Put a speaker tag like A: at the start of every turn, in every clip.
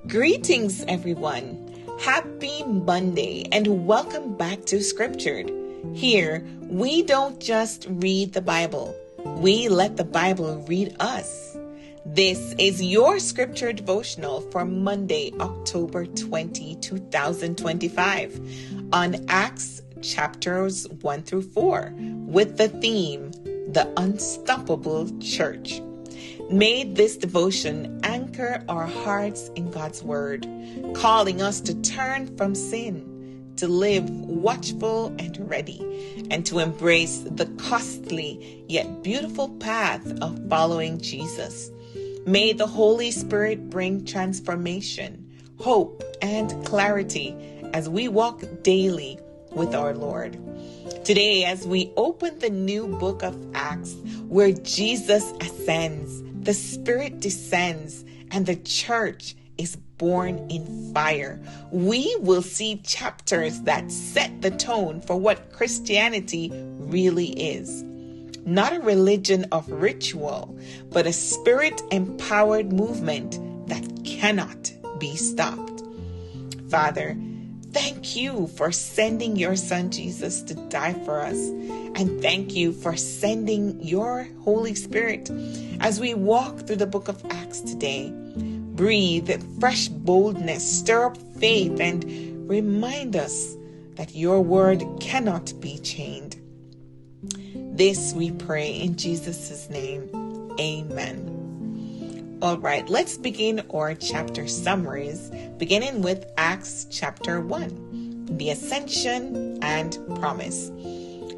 A: Greetings, everyone. Happy Monday and welcome back to Scriptured. Here, we don't just read the Bible. We let the Bible read us. This is your Scripture Devotional for Monday, October 20, 2025 on Acts chapters 1 through 4 with the theme, The Unstoppable Church. May this devotion anchor our hearts in God's Word, calling us to turn from sin, to live watchful and ready, and to embrace the costly yet beautiful path of following Jesus. May the Holy Spirit bring transformation, hope, and clarity as we walk daily with our Lord. Today, as we open the new book of Acts, where Jesus ascends, the Spirit descends, and the church is born in fire, we will see chapters that set the tone for what Christianity really is. Not a religion of ritual, but a Spirit-empowered movement that cannot be stopped. Father, thank you for sending your Son Jesus to die for us. And thank you for sending your Holy Spirit as we walk through the book of Acts today. Breathe fresh boldness, stir up faith, and remind us that your word cannot be chained. This we pray in Jesus' name. Amen. All right, let's begin our chapter summaries, beginning with Acts chapter 1, the Ascension and Promise.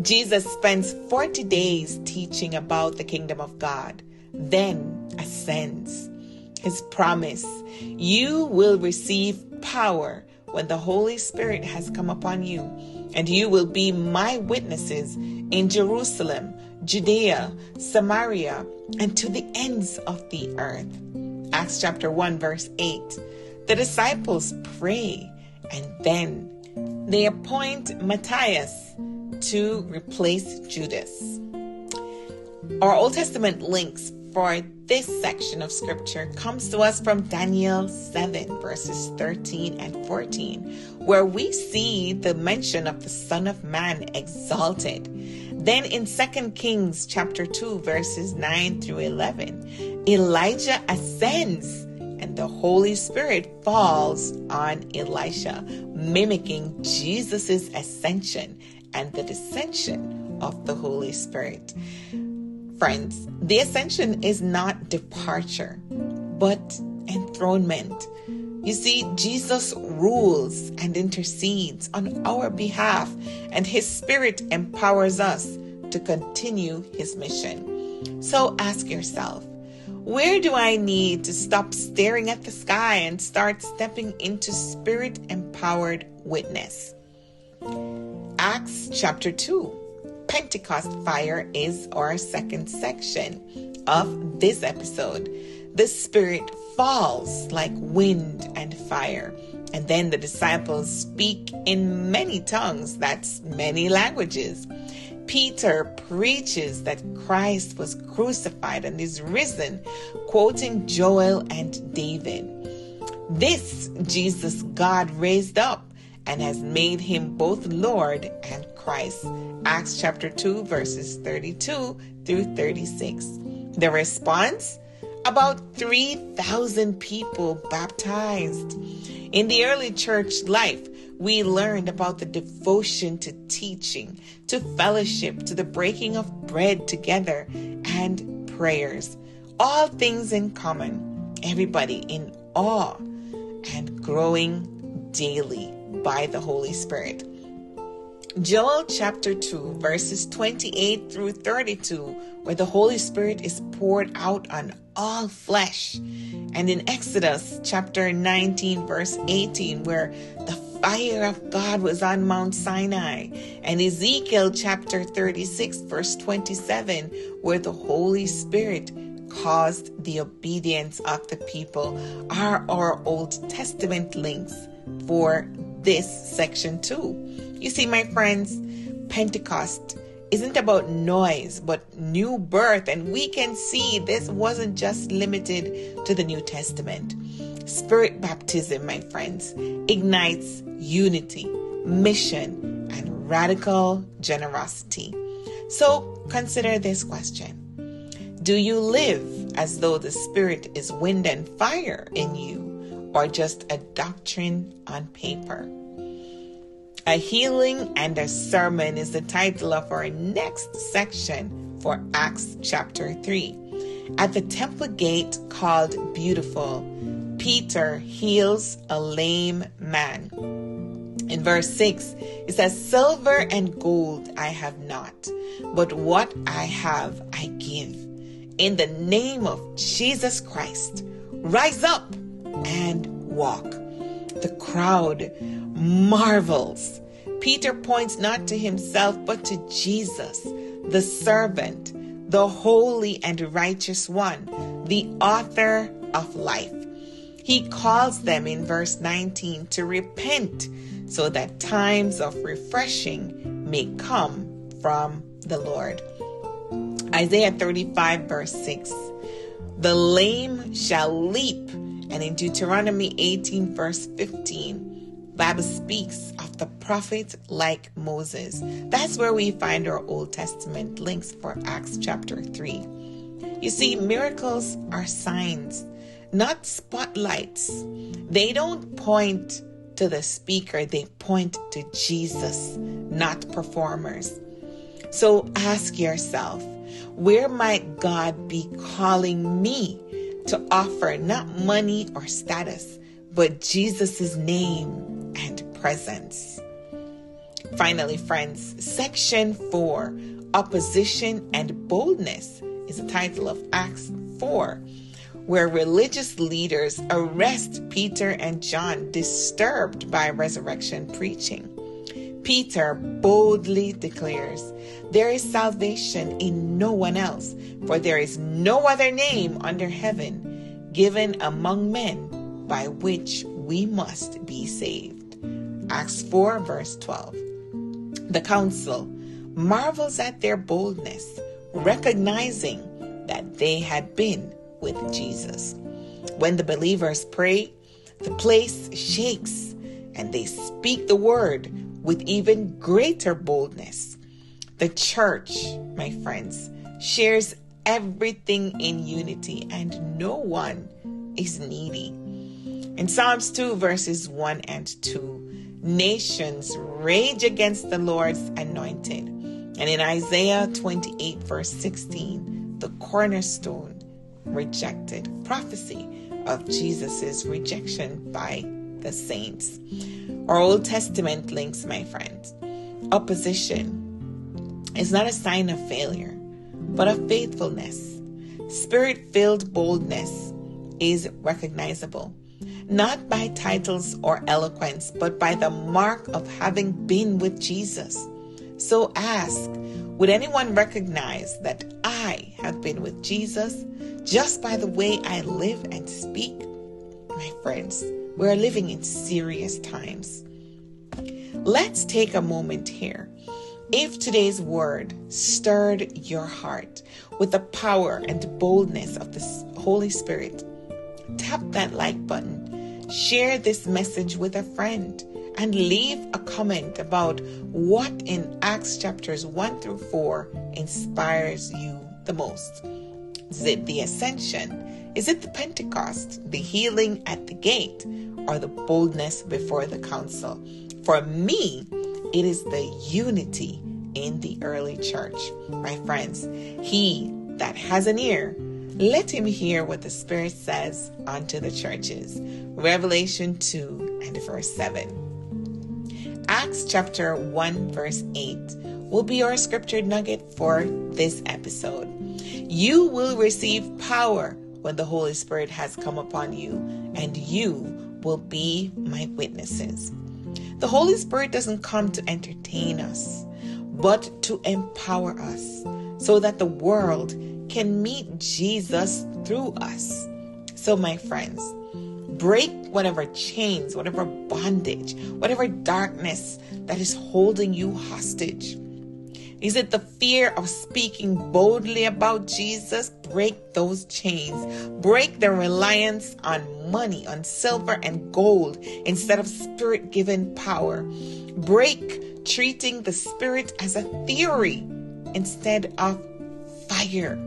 A: Jesus spends 40 days teaching about the kingdom of God, then ascends. His promise, you will receive power when the Holy Spirit has come upon you, and you will be my witnesses in Jerusalem, Judea, Samaria, and to the ends of the earth. Acts chapter 1, verse 8. The disciples pray, and then they appoint Matthias to replace Judas. Our Old Testament links for this section of scripture comes to us from Daniel 7 verses 13 and 14, where we see the mention of the Son of Man exalted. Then in 2 Kings chapter 2 verses 9 through 11, Elijah ascends and the Holy Spirit falls on Elisha, mimicking Jesus' ascension and the descension of the Holy Spirit. Friends, the ascension is not departure, but enthronement. You see, Jesus rules and intercedes on our behalf, and his Spirit empowers us to continue his mission. So ask yourself, where do I need to stop staring at the sky and start stepping into Spirit-empowered witness? Acts chapter 2. Pentecost fire is our second section of this episode. The Spirit falls like wind and fire. And then the disciples speak in many tongues, that's many languages. Peter preaches that Christ was crucified and is risen, quoting Joel and David. This Jesus God raised up and has made him both Lord and Christ. Acts chapter 2 verses 32 through 36. The response? About 3,000 people baptized. In the early church life, we learned about the devotion to teaching, to fellowship, to the breaking of bread together, and prayers. All things in common, everybody in awe, and growing daily by the Holy Spirit. Joel chapter 2 verses 28 through 32, where the Holy Spirit is poured out on all flesh. And in Exodus chapter 19 verse 18, where the fire of God was on Mount Sinai. And Ezekiel chapter 36 verse 27, where the Holy Spirit caused the obedience of the people, are our Old Testament links for this section too. You see, my friends, Pentecost isn't about noise, but new birth. And we can see this wasn't just limited to the New Testament. Spirit baptism, my friends, ignites unity, mission, and radical generosity. So consider this question. Do you live as though the Spirit is wind and fire in you, or just a doctrine on paper? A healing and a sermon is the title of our next section for Acts chapter 3. At the temple gate called Beautiful, Peter heals a lame man. In verse 6, it says, "Silver and gold I have not, but what I have I give. In the name of Jesus Christ, rise up and walk." The crowd marvels. Peter points not to himself, but to Jesus, the servant, the holy and righteous one, the author of life. He calls them in verse 19 to repent so that times of refreshing may come from the Lord. Isaiah 35 verse 6, "The lame shall leap." And in Deuteronomy 18 verse 15, Bible speaks of the prophet like Moses. That's where we find our Old Testament links for Acts chapter 3. You see, miracles are signs, not spotlights. They don't point to the speaker, they point to Jesus, not performers. So ask yourself, where might God be calling me to offer not money or status, but Jesus' name and presence? Finally, friends, section 4, opposition and boldness, is the title of Acts 4, where religious leaders arrest Peter and John, disturbed by resurrection preaching. Peter boldly declares, "There is salvation in no one else, for there is no other name under heaven given among men by which we must be saved." Acts 4 verse 12. The council marvels at their boldness, recognizing that they had been with Jesus. When the believers pray, the place shakes and they speak the word with even greater boldness. The church, my friends, shares everything in unity and no one is needy. In Psalms 2 verses 1 and 2, nations rage against the Lord's anointed. And in Isaiah 28 verse 16, the cornerstone rejected. Prophecy of Jesus' rejection by the saints. Our Old Testament links, my friends. Opposition is not a sign of failure, but of faithfulness. Spirit-filled boldness is recognizable, not by titles or eloquence, but by the mark of having been with Jesus. So ask, would anyone recognize that I have been with Jesus just by the way I live and speak? My friends, we're living in serious times. Let's take a moment here. If today's word stirred your heart with the power and boldness of the Holy Spirit, tap that like button, share this message with a friend, and leave a comment about what in Acts chapters 1 through 4 inspires you the most. Is it the ascension? Is it the Pentecost, the healing at the gate, or the boldness before the council? For me, it is the unity in the early church. My friends, he that has an ear, let him hear what the Spirit says unto the churches. Revelation 2 and verse 7. Acts chapter 1 verse 8 will be our scripture nugget for this episode. You will receive power when the Holy Spirit has come upon you, and you will be my witnesses. The Holy Spirit doesn't come to entertain us, but to empower us so that the world can meet Jesus through us. So my friends, break whatever chains, whatever bondage, whatever darkness that is holding you hostage. Is it the fear of speaking boldly about Jesus? Break those chains. Break the reliance on money, on silver and gold instead of Spirit-given power. Break treating the Spirit as a theory instead of fire.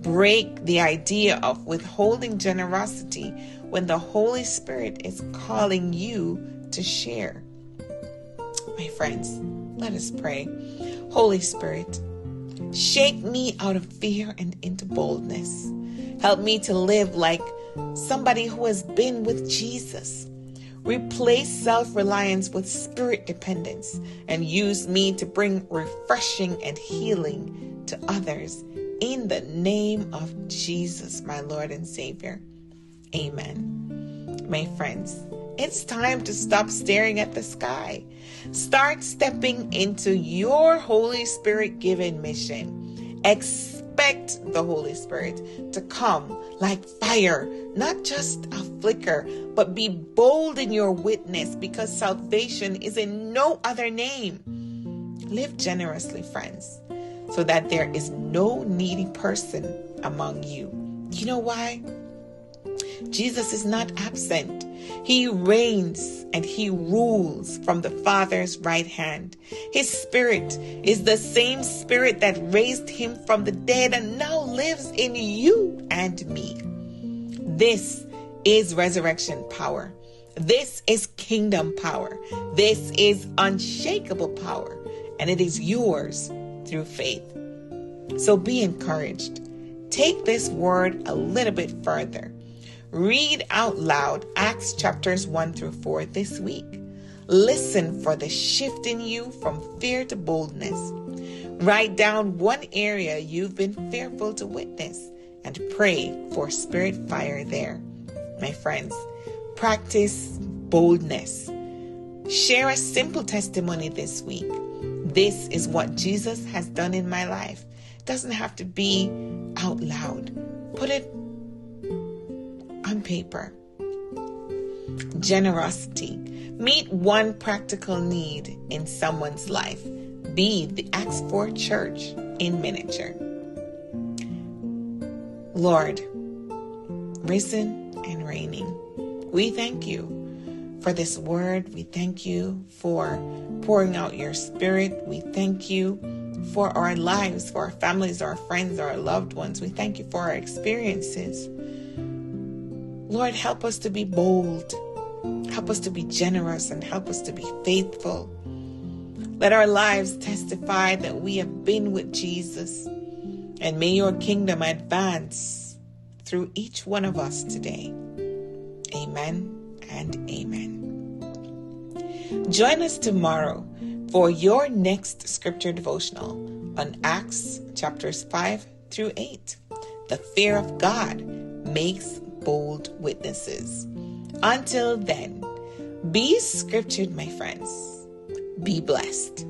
A: Break the idea of withholding generosity when the Holy Spirit is calling you to share. My friends, let us pray. Holy Spirit, shake me out of fear and into boldness. Help me to live like somebody who has been with Jesus. Replace self-reliance with Spirit dependence and use me to bring refreshing and healing to others. In the name of Jesus, my Lord and Savior. Amen. My friends, it's time to stop staring at the sky. Start stepping into your Holy Spirit-given mission. Expect the Holy Spirit to come like fire, not just a flicker, but be bold in your witness because salvation is in no other name. Live generously, friends, so that there is no needy person among you. You know why? Jesus is not absent. He reigns and he rules from the Father's right hand. His Spirit is the same Spirit that raised him from the dead and now lives in you and me. This is resurrection power. This is kingdom power. This is unshakable power, and it is yours through faith. So be encouraged. Take this word a little bit further. Read out loud Acts chapters 1 through 4 this week. Listen for the shift in you from fear to boldness. Write down one area you've been fearful to witness and pray for Spirit fire there. My friends, practice boldness. Share a simple testimony this week. This is what Jesus has done in my life. It doesn't have to be out loud. Put it on paper. Generosity. Meet one practical need in someone's life. Be the Acts 4 church in miniature. Lord, risen and reigning, we thank you for this word. We thank you for pouring out your Spirit. We thank you for our lives, for our families, our friends, our loved ones. We thank you for our experiences. Lord, help us to be bold. Help us to be generous and help us to be faithful. Let our lives testify that we have been with Jesus, and may your kingdom advance through each one of us today. Amen and amen. Join us tomorrow for your next scripture devotional on Acts chapters 5 through 8. The fear of God makes bold witnesses. Until then, be scriptured, my friends. Be blessed.